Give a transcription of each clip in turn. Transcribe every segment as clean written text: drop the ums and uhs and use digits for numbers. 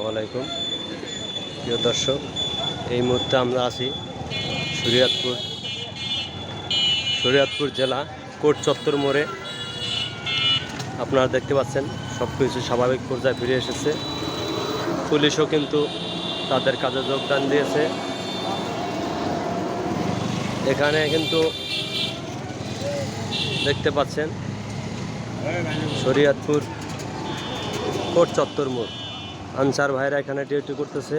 আসসালামু আলাইকুম প্রিয় দর্শক, এই মুহূর্তে আমরা আছি শরীয়তপুর জেলা কোর্ট চত্বর মোড়ে। আপনারা দেখতে পাচ্ছেন সব কিছু স্বাভাবিক পর্যায়ে ফিরে এসেছে। পুলিশও কিন্তু তাদের কাজে যোগদান দিয়েছে। এখানে কিন্তু দেখতে পাচ্ছেন শরীয়তপুর কোর্ট চত্বর মোড়, আনসার ভাইরা এখানে ডিউটি করতেছে।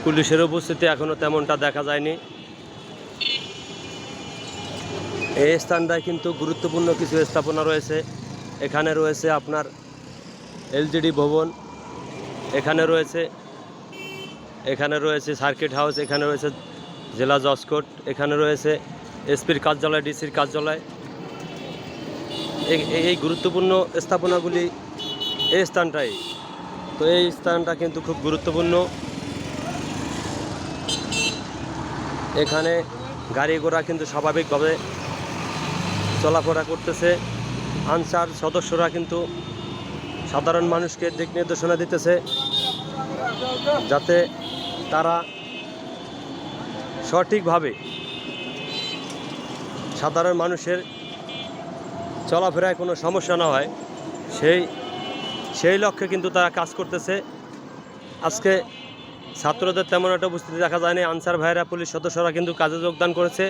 পুলিশের উপস্থিতি এখনো তেমনটা দেখা যায়নি। এই স্থানটায় কিন্তু গুরুত্বপূর্ণ কিছু স্থাপনা রয়েছে। এখানে রয়েছে আপনার এলজিডি ভবন, এখানে রয়েছে সার্কিট হাউস, এখানে রয়েছে জেলা জজ কোর্ট, এখানে রয়েছে এসপির কার্যালয়, ডিসির কার্যালয়। এই গুরুত্বপূর্ণ স্থাপনাগুলি এই স্থানটাই। তো এই স্থানটা কিন্তু খুব গুরুত্বপূর্ণ। এখানে গাড়ি ঘোড়া কিন্তু স্বাভাবিকভাবে চলাফেরা করতেছে। আনসার সদস্যরা কিন্তু সাধারণ মানুষকে দিক নির্দেশনা দিতেছে যাতে তারা সঠিকভাবে সাধারণ মানুষের চলাফেরায় কোনো সমস্যা না হয়, সেই লক্ষ্যে কিন্তু তারা কাজ করতেছে। আজকে ছাত্রদের তেমন একটা উপস্থিতি দেখা যায়নি। আনসার ভাইরা, পুলিশ সদস্যরা কিন্তু কাজে যোগদান করেছে।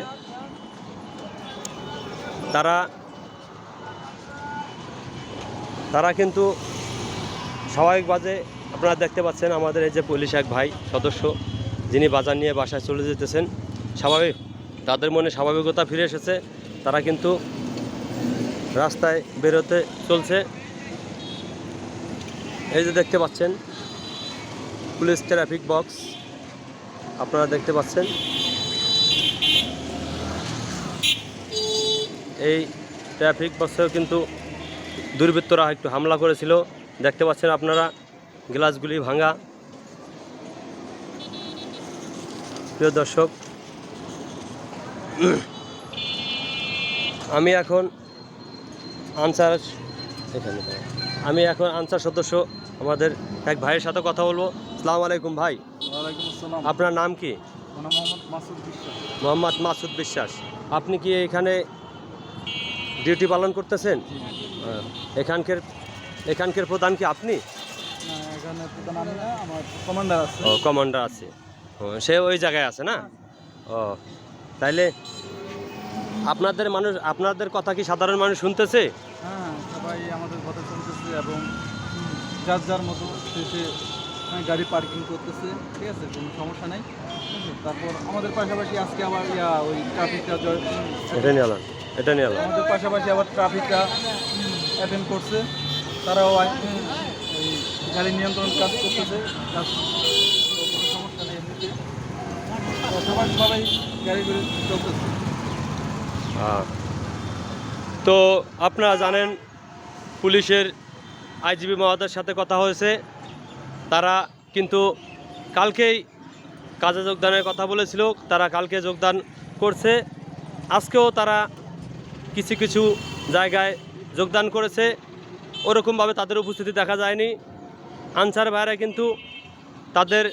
তারা কিন্তু স্বাভাবিকভাবে, আপনারা দেখতে পাচ্ছেন আমাদের এই যে পুলিশ এক ভাই সদস্য, যিনি বাজার নিয়ে বাসায় চলে যেতেছেন, তাদের মনে স্বাভাবিকতা ফিরে এসেছে। তারা কিন্তু রাস্তায় বেরোতে চলছে। এই যে দেখতে পাচ্ছেন পুলিশ ট্রাফিক বক্স, আপনারা দেখতে পাচ্ছেন। এই ট্রাফিক বক্সেও কিন্তু দুর্বৃত্তরা একটু হামলা করেছিল, দেখতে পাচ্ছেন আপনারা, গ্লাসগুলি ভাঙা। প্রিয় দর্শক, আমি এখন আনসার সদস্য আমাদের এক ভাইয়ের সাথে কথা বলবো। আসসালামু আলাইকুম ভাই। ওয়ালাইকুম আসসালাম। আপনার নাম কি? মোহাম্মদ মাসুদ বিশ্বাস। আপনি কি এখানে ডিউটি পালন করতেছেন? এখানকার প্রধান কি আপনি? কমান্ডার আছে। সে ওই জায়গায় আছে না? ও, তাইলে আপনাদের কথা কি সাধারণ মানুষ শুনতেছে? হ্যাঁ, সবাই আমাদের কথা শুনতেছে এবং যার মতো সে গাড়ি পার্কিং করতেছে, ঠিক আছে, কোনো সমস্যা নেই। তারপর আমাদের পাশাপাশি আজকে আবার ওই ট্রাফিকটা আমাদের পাশাপাশি আবার ট্রাফিকটা অ্যাটেন্ড করছে। তারাও ওই গাড়ি নিয়ন্ত্রণ কাজ করতেছে, কোনো সমস্যা নেই। এমনিতে সবাই গাড়ি চলতেছে। তো আপনারা জানেন পুলিশের আইজিপি মহোদয়ের সাথে কথা হয়েছে। তারা কিন্তু কালকেই কাজে যোগদানের কথা বলেছিল, তারা কালকে যোগদান করছে। আজকেও তারা কিছু জায়গায় যোগদান করেছে, ওরকমভাবে তাদের উপস্থিতি দেখা যায়নি। আনসার ভাইরা কিন্তু তাদের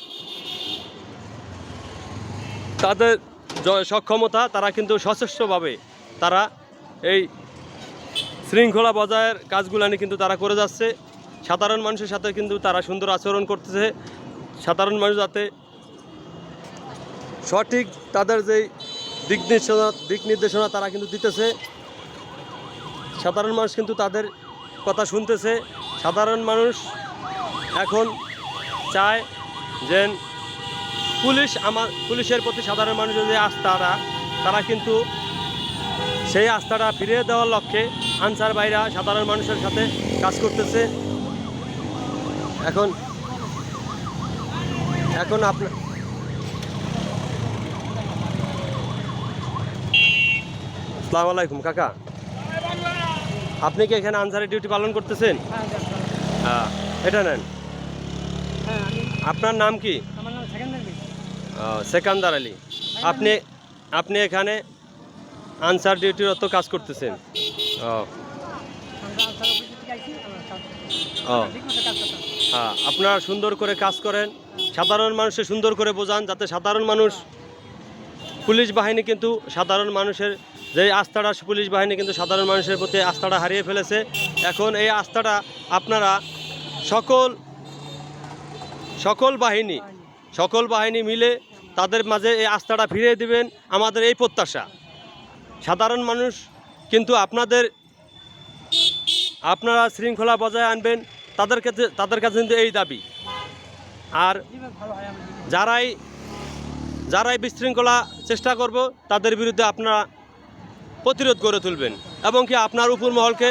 সক্ষমতা, তারা কিন্তু সশস্ত্রভাবে তারা এই শৃঙ্খলা বজায়ের কাজগুলানি কিন্তু তারা করে যাচ্ছে। সাধারণ মানুষের সাথে কিন্তু তারা সুন্দর আচরণ করতেছে। সাধারণ মানুষ যাতে সঠিক তাদের যেই দিক নির্দেশনা তারা কিন্তু দিতেছে, সাধারণ মানুষ কিন্তু তাদের কথা শুনতেছে। সাধারণ মানুষ এখন চায় যে পুলিশের প্রতি সাধারণ মানুষের যে আস্থাটা, তারা কিন্তু সেই আস্থাটা ফিরিয়ে দেওয়ার লক্ষ্যে আনসার ভাইরা সাধারণ মানুষের সাথে কাজ করতেছে। এখন আপনার আসসালামু আলাইকুম কাকা, আপনি কি এখানে আনসারের ডিউটি পালন করতেছেন? হ্যাঁ, এটা নেন। আপনার নাম কি? সেকান্দার আলী। আপনি এখানে আনসার ডিউটিরত কাজ করতেছেন? ও, হ্যাঁ, আপনারা সুন্দর করে কাজ করেন, সাধারণ মানুষকে সুন্দর করে বোঝান, যাতে সাধারণ মানুষ, পুলিশ বাহিনী কিন্তু সাধারণ মানুষের যে আস্থাটা, পুলিশ বাহিনী কিন্তু সাধারণ মানুষের প্রতি আস্থাটা হারিয়ে ফেলেছে। এখন এই আস্থাটা আপনারা সকল বাহিনী মিলে তাদের মাঝে এই আস্থাটা ফিরিয়ে দিবেন, আমাদের এই প্রত্যাশা। সাধারণ মানুষ কিন্তু আপনারা শৃঙ্খলা বজায় আনবেন, তাদের কাছে কিন্তু এই দাবি। আর যারাই বিশৃঙ্খলা চেষ্টা করব তাদের বিরুদ্ধে আপনারা প্রতিরোধ গড়ে তুলবেন এবং কি আপনার উপর মহলকে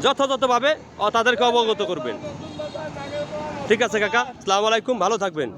যথাযথভাবে তাদেরকে অবগত করবেন। ঠিক আছে কাকা, আসসালামু আলাইকুম, ভালো থাকবেন।